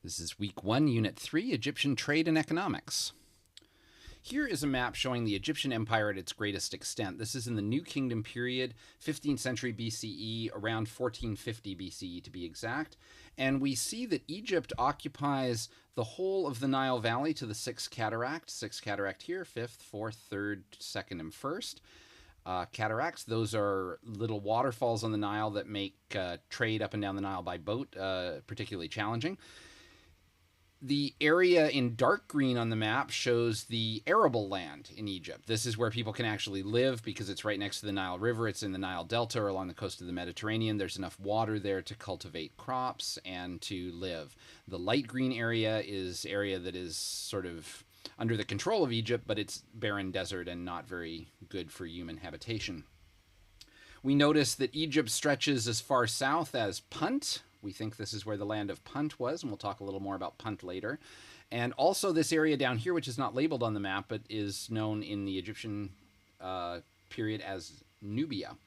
This is Week 1, Unit 3, Egyptian Trade and Economics. Here is a map showing the Egyptian Empire at its greatest extent. This is in the New Kingdom period, 15th century BCE, around 1450 BCE to be exact. And we see that Egypt occupies the whole of the Nile Valley to the Sixth Cataract. Sixth Cataract here, 5th, 4th, 3rd, 2nd, and 1st. Cataracts, those are little waterfalls on the Nile that make trade up and down the Nile by boat particularly challenging. The area in dark green on the map shows the arable land in Egypt. This is where people can actually live because it's right next to the Nile River. It's in the Nile Delta or along the coast of the Mediterranean. There's enough water there to cultivate crops and to live. The light green area is area that is sort of under the control of Egypt, but it's barren desert and not very good for human habitation. We notice that Egypt stretches as far south as Punt. We think this is where the land of Punt was, and we'll talk a little more about Punt later. And also this area down here, which is not labeled on the map, but is known in the Egyptian period as Nubia.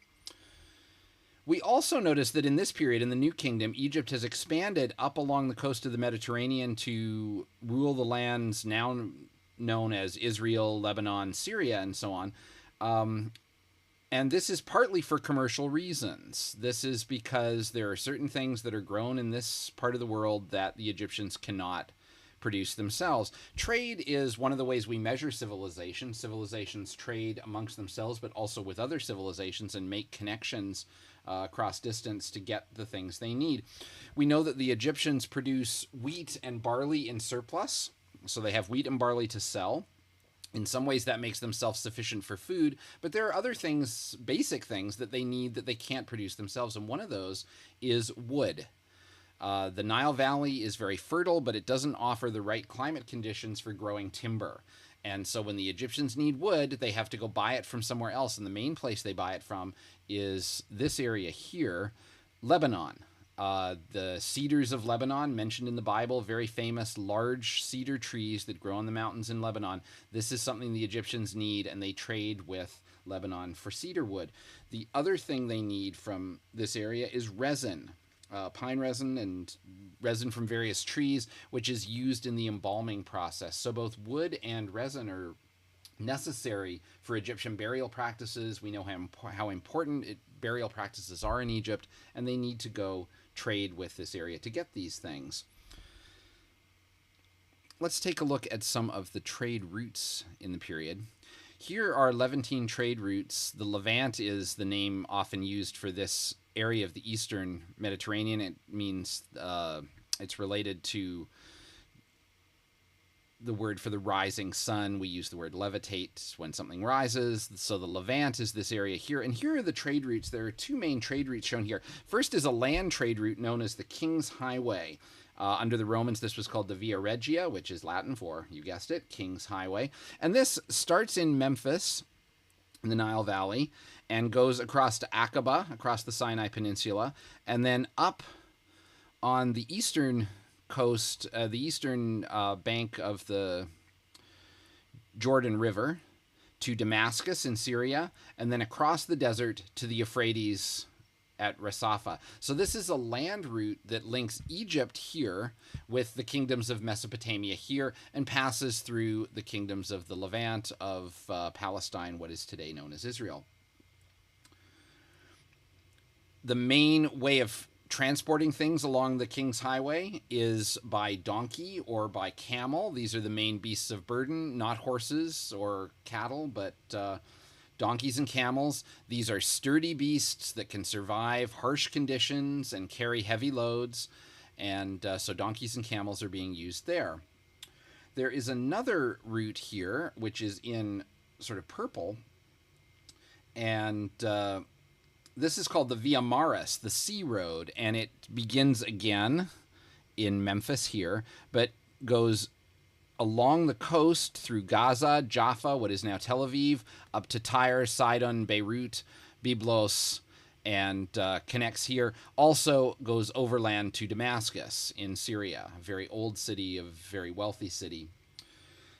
We also notice that in this period, in the New Kingdom, Egypt has expanded up along the coast of the Mediterranean to rule the lands now known as Israel, Lebanon, Syria, and so on. And this is partly for commercial reasons. This is because there are certain things that are grown in this part of the world that the Egyptians cannot produce themselves. Trade is one of the ways we measure civilization. Civilizations trade amongst themselves, but also with other civilizations and make connections across distance to get the things they need. We know that the Egyptians produce wheat and barley in surplus, so they have wheat and barley to sell. In some ways that makes them self-sufficient for food, but there are other things, basic things that they need that they can't produce themselves, and one of those is wood. The Nile Valley is very fertile, but it doesn't offer the right climate conditions for growing timber. And so when the Egyptians need wood, they have to go buy it from somewhere else, and the main place they buy it from is this area here, Lebanon. The cedars of Lebanon, mentioned in the Bible, very famous large cedar trees that grow in the mountains in Lebanon. This is something the Egyptians need, and they trade with Lebanon for cedar wood. The other thing they need from this area is resin, pine resin and resin from various trees, which is used in the embalming process. So both wood and resin are necessary for Egyptian burial practices. We know how important burial practices are in Egypt, and they need to go trade with this area to get these things. Let's take a look at some of the trade routes in the period. Here are Levantine trade routes. The Levant is the name often used for this area of the eastern Mediterranean. It means it's related to the word for the rising sun. We use the word levitate when something rises. So the Levant is this area here. And here are the trade routes. There are two main trade routes shown here. First is a land trade route known as the King's Highway. Under the Romans, this was called the Via Regia, which is Latin for, you guessed it, King's Highway. And this starts in Memphis, in the Nile Valley, and goes across to Aqaba, across the Sinai Peninsula, and then up on the eastern coast, the eastern bank of the Jordan River to Damascus in Syria, and then across the desert to the Euphrates at Rasafa. So this is a land route that links Egypt here with the kingdoms of Mesopotamia here and passes through the kingdoms of the Levant, of Palestine, what is today known as Israel. The main way of transporting things along the King's Highway is by donkey or by camel. These are the main beasts of burden, not horses or cattle, but donkeys and camels. These are sturdy beasts that can survive harsh conditions and carry heavy loads, and so donkeys and camels are being used there. There is another route here, which is in sort of purple, and this is called the Via Maris, the Sea Road, and it begins again in Memphis here, but goes along the coast through Gaza, Jaffa, what is now Tel Aviv, up to Tyre, Sidon, Beirut, Byblos, and connects here. Also goes overland to Damascus in Syria, a very old city, a very wealthy city.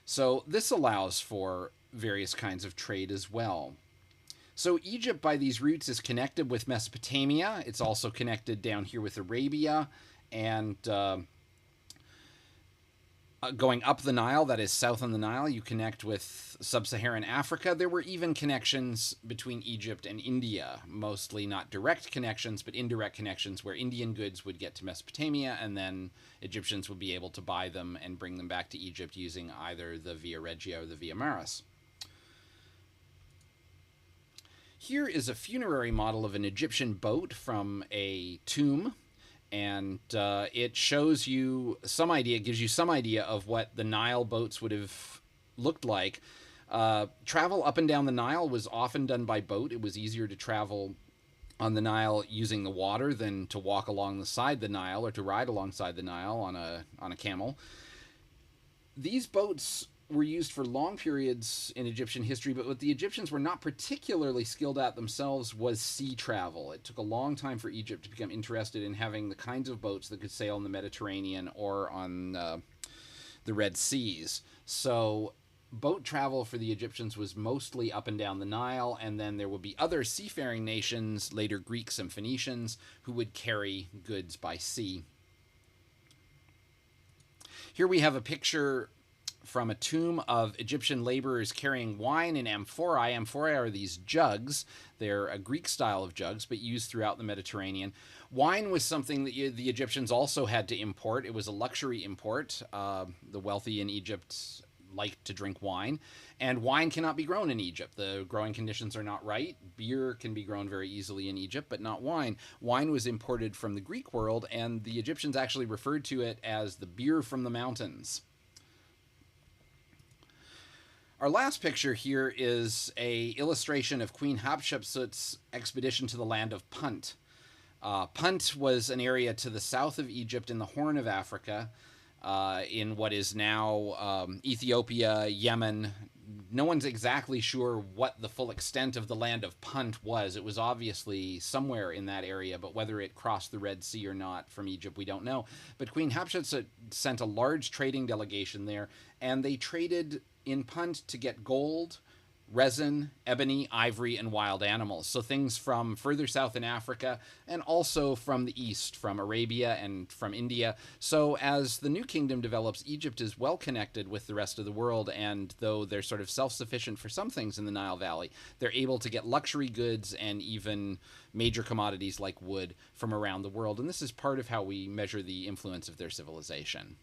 So this allows for various kinds of trade as well. So Egypt, by these routes, is connected with Mesopotamia. It's also connected down here with Arabia, and Going up the Nile, that is south on the Nile, you connect with sub-Saharan Africa. There were even connections between Egypt and India, mostly not direct connections, but indirect connections where Indian goods would get to Mesopotamia, and then Egyptians would be able to buy them and bring them back to Egypt using either the Via Regia or the Via Maris. Here is a funerary model of an Egyptian boat from a tomb, and it shows you some idea, gives you some idea of what the Nile boats would have looked like. Travel up and down the Nile was often done by boat. It was easier to travel on the Nile using the water than to walk alongside the Nile or to ride alongside the Nile on a camel. These boats were used for long periods in Egyptian history, but what the Egyptians were not particularly skilled at themselves was sea travel. It took a long time for Egypt to become interested in having the kinds of boats that could sail in the Mediterranean or on the Red Seas. So boat travel for the Egyptians was mostly up and down the Nile, and then there would be other seafaring nations, later Greeks and Phoenicians, who would carry goods by sea. Here we have a picture from a tomb of Egyptian laborers carrying wine in amphorae. Amphorae are these jugs. They're a Greek style of jugs, but used throughout the Mediterranean. Wine was something that the Egyptians also had to import. It was a luxury import. The wealthy in Egypt liked to drink wine, and wine cannot be grown in Egypt. The growing conditions are not right. Beer can be grown very easily in Egypt, but not wine. Wine was imported from the Greek world, and the Egyptians actually referred to it as the beer from the mountains. Our last picture here is an illustration of Queen Hatshepsut's expedition to the land of Punt. Punt was an area to the south of Egypt in the Horn of Africa, in what is now Ethiopia, Yemen. No one's exactly sure what the full extent of the land of Punt was. It was obviously somewhere in that area, but whether it crossed the Red Sea or not from Egypt, we don't know. But Queen Hatshepsut sent a large trading delegation there, and they traded in Punt to get gold, resin, ebony, ivory, and wild animals. So things from further south in Africa and also from the east, from Arabia and from India. So as the New Kingdom develops, Egypt is well connected with the rest of the world, and though they're sort of self-sufficient for some things in the Nile Valley, they're able to get luxury goods and even major commodities like wood from around the world. And this is part of how we measure the influence of their civilization.